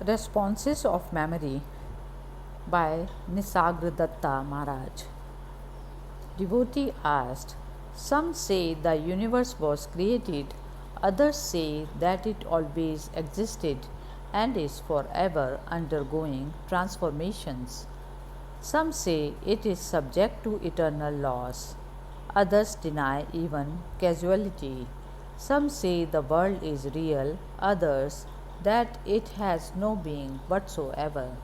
Responses of Memory by Nisargadatta Maharaj. Devotee asked, some say the universe was created, others say that it always existed and is forever undergoing transformations. Some say it is subject to eternal laws. Others deny even causality. Some say the world is real, others that it has no being whatsoever.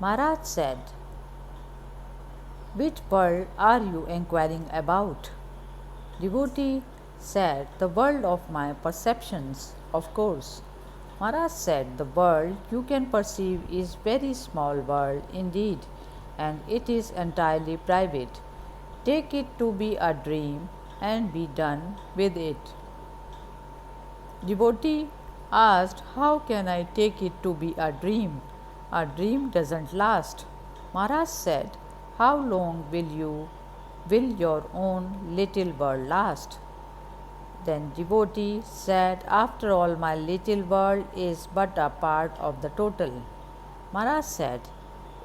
Maharaj said, which world are you inquiring about? Devotee said, the world of my perceptions, of course. Maharaj said, the world you can perceive is very small world indeed, and it is entirely private. Take it to be a dream and be done with it. Devotee asked, how can I take it to be a dream? A dream doesn't last. Maharaj said, how long will your own little world last? Then devotee said, after all, my little world is but a part of the total. Maharaj said,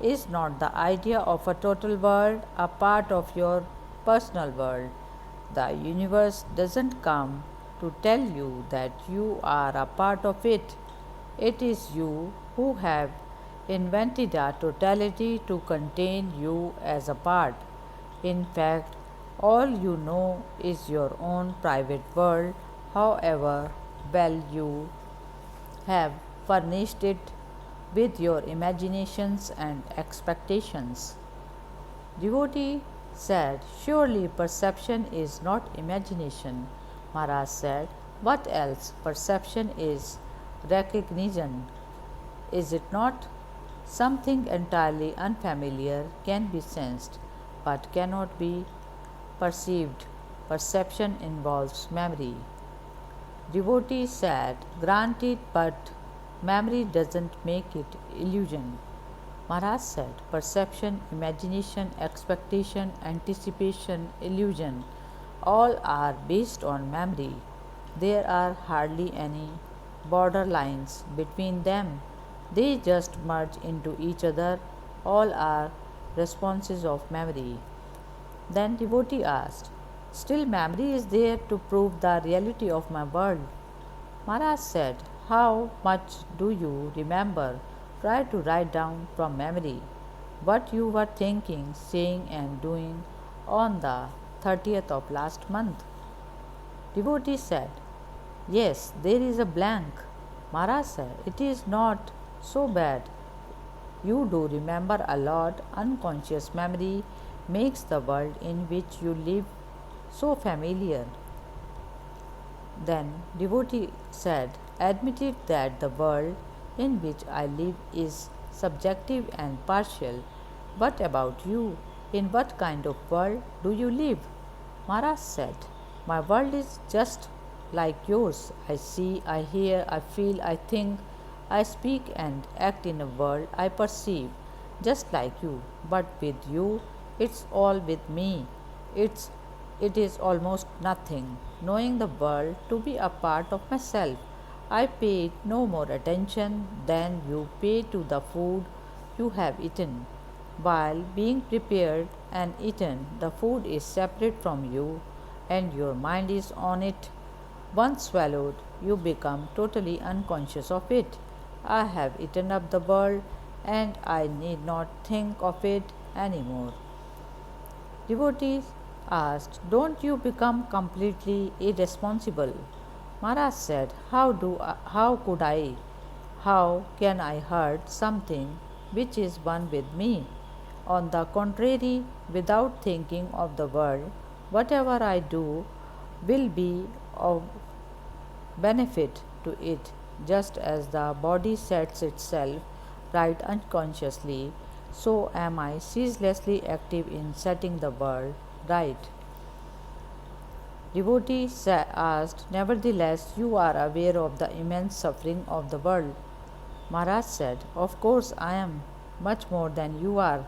is not the idea of a total world a part of your personal world? The universe doesn't come to tell you that you are a part of it. It is you who have invented a totality to contain you as a part. In fact, all you know is your own private world, however well you have furnished it with your imaginations and expectations. Devotee said, surely perception is not imagination. Maharaj said, what else? Perception is recognition. Is it not? Something entirely unfamiliar can be sensed but cannot be perceived. Perception involves memory. Devotee said, granted, but memory doesn't make it illusion. Maharaj said, perception, imagination, expectation, anticipation, illusion, all are based on memory. There are hardly any borderlines between them. They just merge into each other. All are responses of memory. Then devotee asked, still memory is there to prove the reality of my world? Maharaj said, how much do you remember? Try to write down from memory what you were thinking, saying, and doing on the 30th of last month. Devotee said, yes, there is a blank. Maharaj said, it is not so bad. You do remember a lot. Unconscious memory makes the world in which you live so familiar. Then devotee said, admit it that the world in which I live is subjective and partial. What about you? In what kind of world do you live? Maharaj said, my world is just like yours. I see, I hear, I feel, I think, I speak and act in a world I perceive, just like you. But with you, it's all with me. It is almost nothing. Knowing the world to be a part of myself, I pay no more attention than you pay to the food you have eaten. While being prepared and eaten, the food is separate from you and your mind is on it. Once swallowed, you become totally unconscious of it. I have eaten up the world and I need not think of it anymore. Devotees asked, don't you become completely irresponsible? Maharaj said, how could I? How can I hurt something which is one with me? On the contrary, without thinking of the world, whatever I do will be of benefit to it, just as the body sets itself right unconsciously, so am I ceaselessly active in setting the world right. Devotee asked, nevertheless, you are aware of the immense suffering of the world. Maharaj said, of course I am, much more than you are.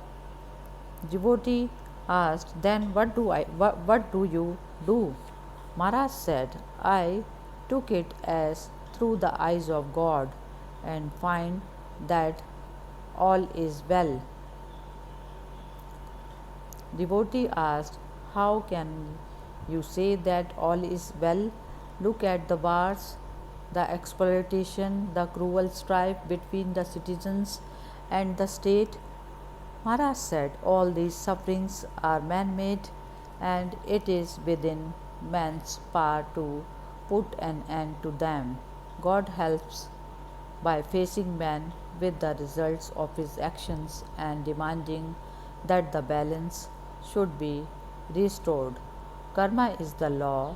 Devotee asked, then what do you do? Maharaj said, I took it as through the eyes of God. and find that all is well. Devotee asked, how can you say that all is well? Look at the wars, the exploitation, the cruel strife between the citizens and the state. Maharaj said, all these sufferings are man made, and it is within man's power to put an end to them. God helps by facing man with the results of his actions and demanding that the balance should be restored. Karma is the law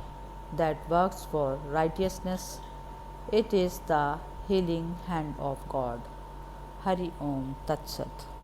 that works for righteousness. It is the healing hand of God. Hari Om Tat Sat.